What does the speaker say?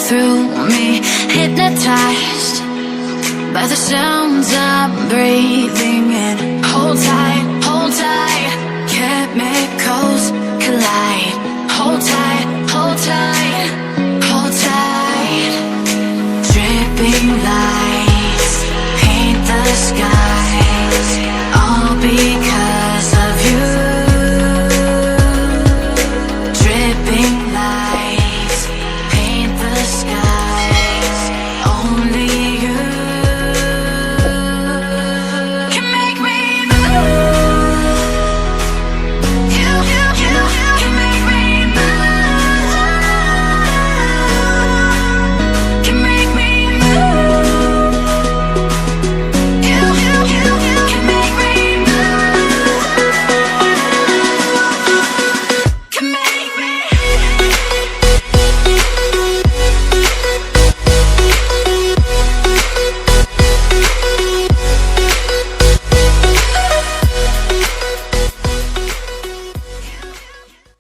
through me, hypnotized by the sounds I'm breathing in. Hold tight, chemicals collide. Hold tight, hold tight, hold tight. Dripping light